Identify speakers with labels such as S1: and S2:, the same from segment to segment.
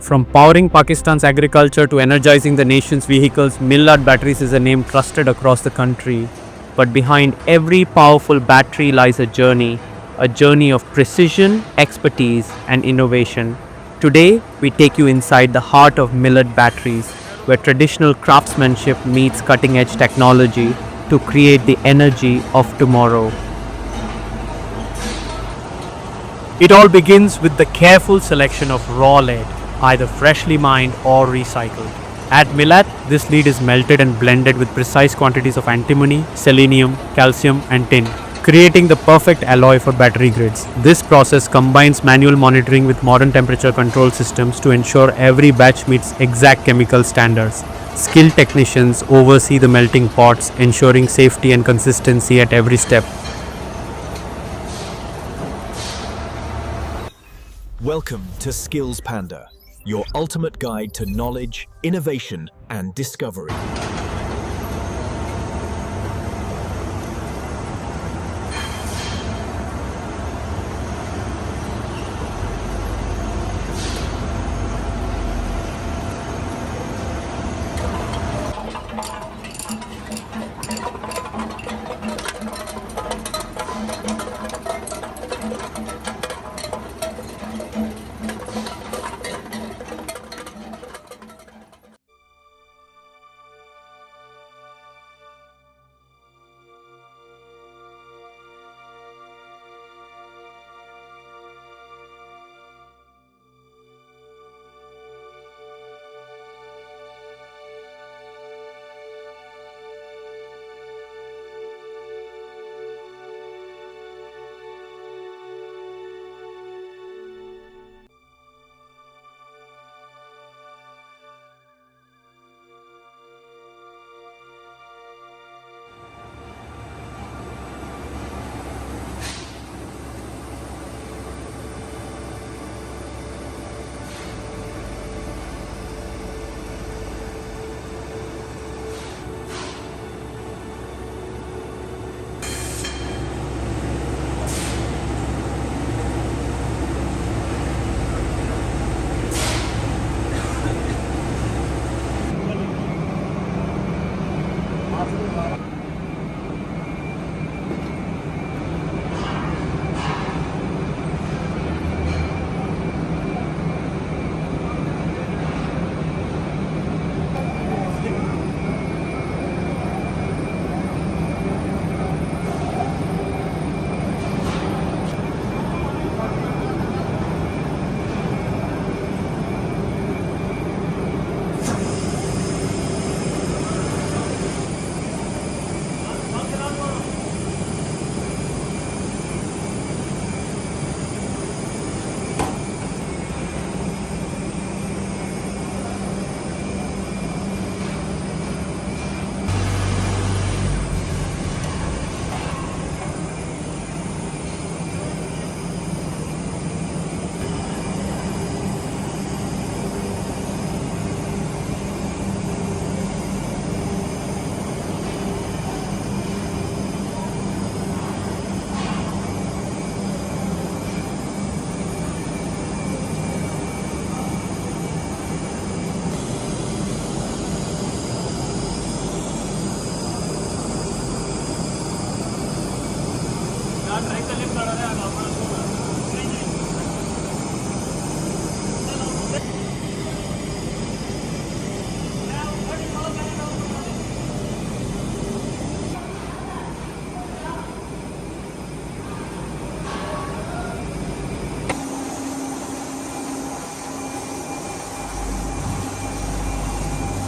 S1: From powering Pakistan's agriculture to energizing the nation's vehicles, Millat Batteries is a name trusted across the country. But behind every powerful battery lies a journey of precision, expertise, and innovation. Today, we take you inside the heart of Millat Batteries, where traditional craftsmanship meets cutting edge technology to create the energy of tomorrow. It all begins with the careful selection of raw lead, either freshly mined or recycled. At Millat, this lead is melted and blended with precise quantities of antimony, selenium, calcium, and tin, creating the perfect alloy for battery grids. This process combines manual monitoring with modern temperature control systems to ensure every batch meets exact chemical standards. Skilled technicians oversee the melting pots, ensuring safety and consistency at every step.
S2: Welcome to Skills Panda, your ultimate guide to knowledge, innovation, and discovery.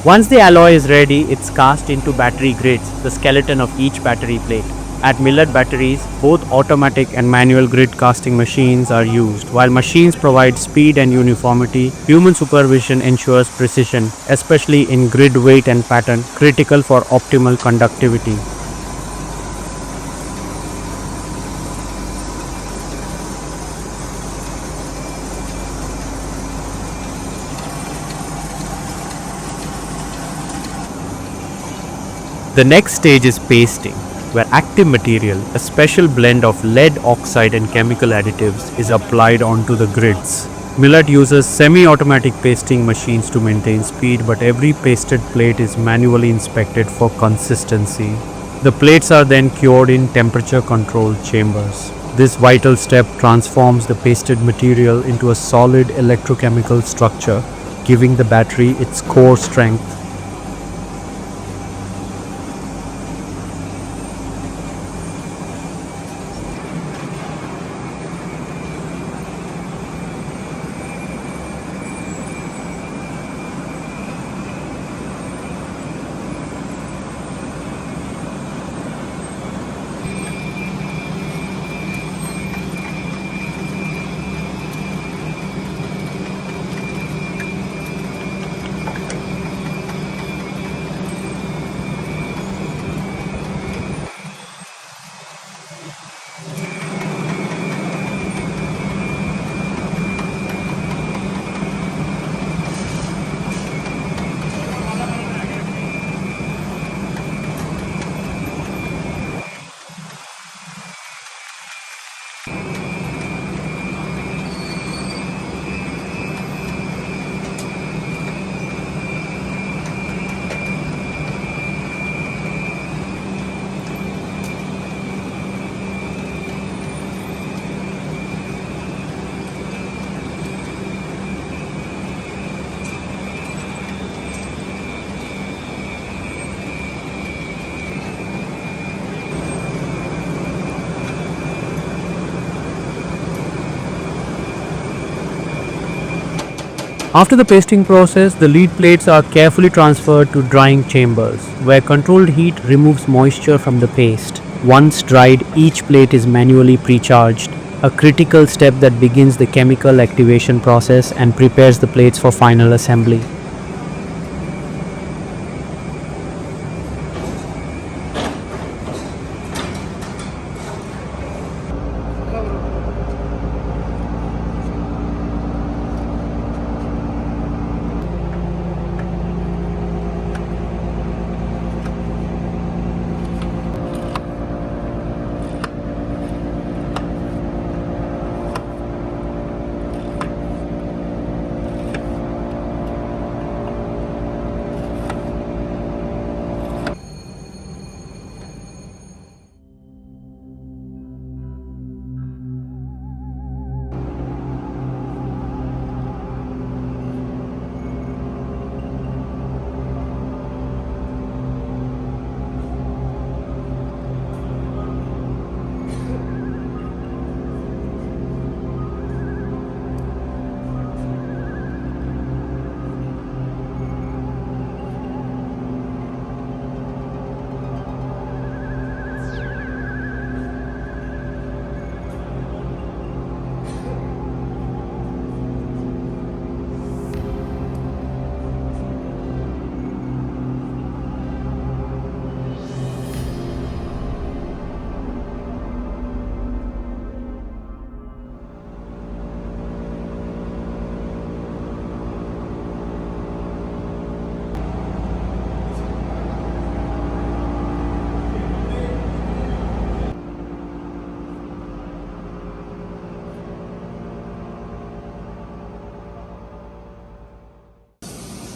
S1: Once the alloy is ready, it's cast into battery grids, the skeleton of each battery plate. At Millat Batteries, both automatic and manual grid casting machines are used. While machines provide speed and uniformity, human supervision ensures precision, especially in grid weight and pattern, critical for optimal conductivity. The next stage is pasting, where active material, a special blend of lead oxide and chemical additives, is applied onto the grids. Millat uses semi-automatic pasting machines to maintain speed, but every pasted plate is manually inspected for consistency. The plates are then cured in temperature-controlled chambers. This vital step transforms the pasted material into a solid electrochemical structure, giving the battery its core strength. After the pasting process, the lead plates are carefully transferred to drying chambers, where controlled heat removes moisture from the paste. Once dried, each plate is manually pre-charged, a critical step that begins the chemical activation process and prepares the plates for final assembly.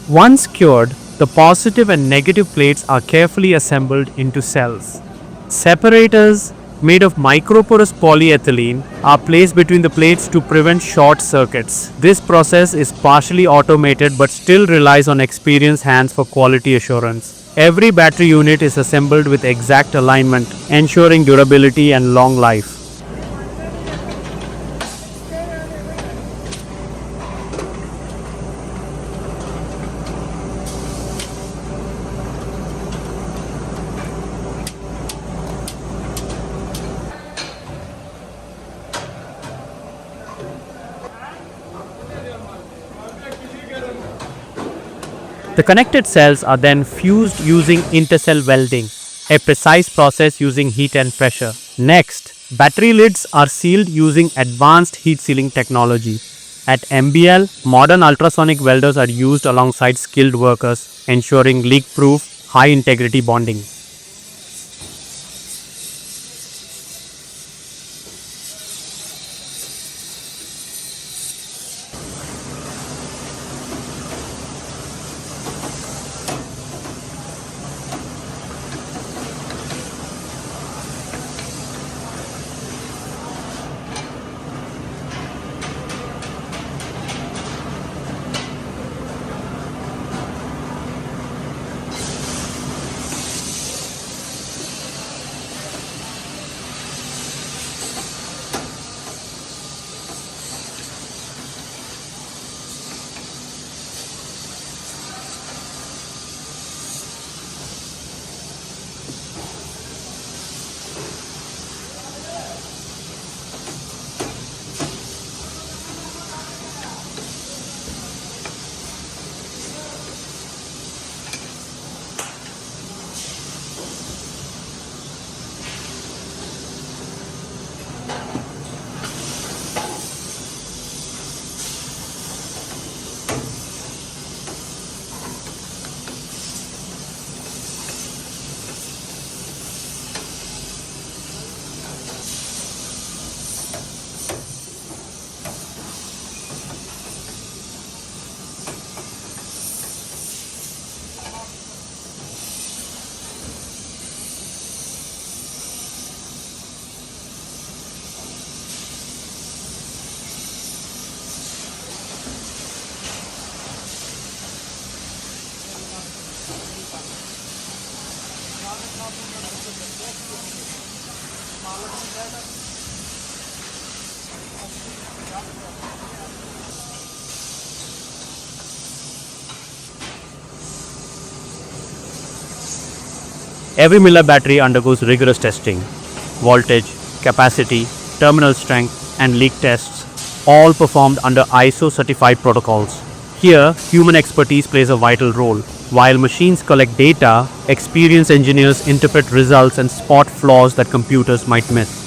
S1: Once cured, the positive and negative plates are carefully assembled into cells. Separators made of microporous polyethylene are placed between the plates to prevent short circuits. This process is partially automated but still relies on experienced hands for quality assurance. Every battery unit is assembled with exact alignment, ensuring durability and long life. The connected cells are then fused using intercell welding, a precise process using heat and pressure. Next, battery lids are sealed using advanced heat sealing technology. At MBL, modern ultrasonic welders are used alongside skilled workers, ensuring leak-proof, high-integrity bonding. Every Millat battery undergoes rigorous testing: voltage, capacity, terminal strength, and leak tests, all performed under ISO certified protocols. Here, human expertise plays a vital role. While machines collect data, experienced engineers interpret results and spot flaws that computers might miss.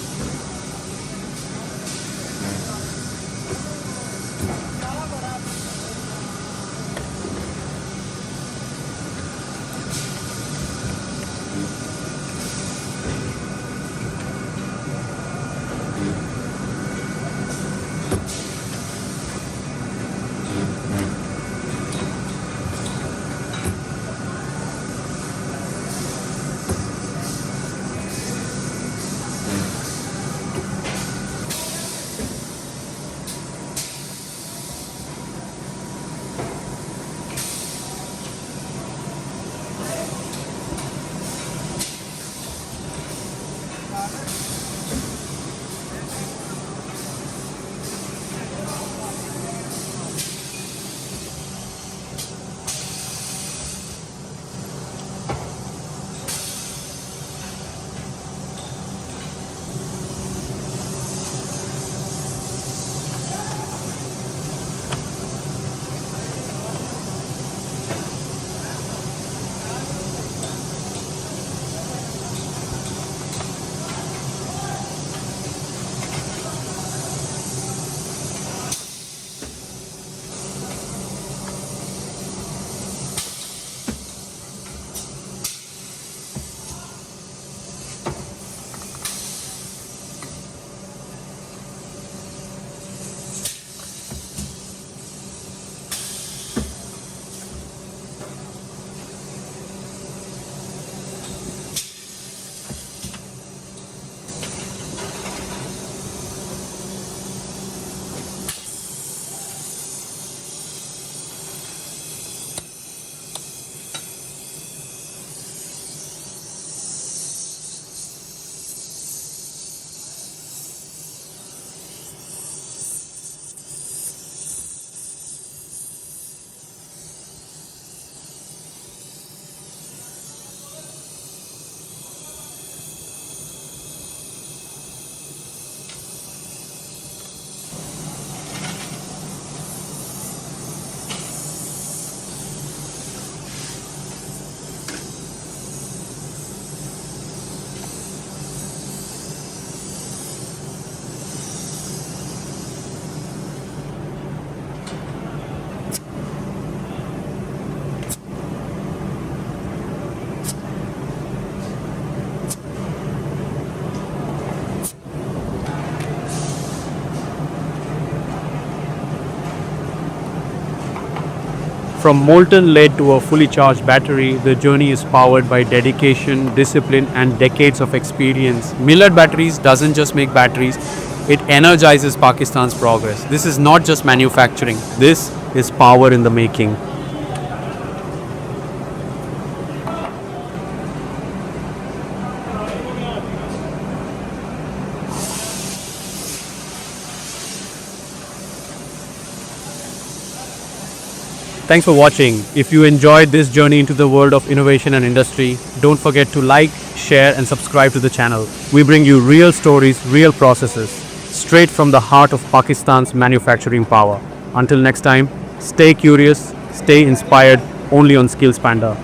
S1: From molten lead to a fully charged battery, the journey is powered by dedication, discipline, and decades of experience. Millat Batteries doesn't just make batteries, it energizes Pakistan's progress. This is not just manufacturing, this is power in the making. Thanks for watching. If you enjoyed this journey into the world of innovation and industry, don't forget to like, share, and subscribe to the channel. We bring you real stories, real processes, straight from the heart of Pakistan's manufacturing power. Until next time, stay curious, stay inspired, only on Skills Panda.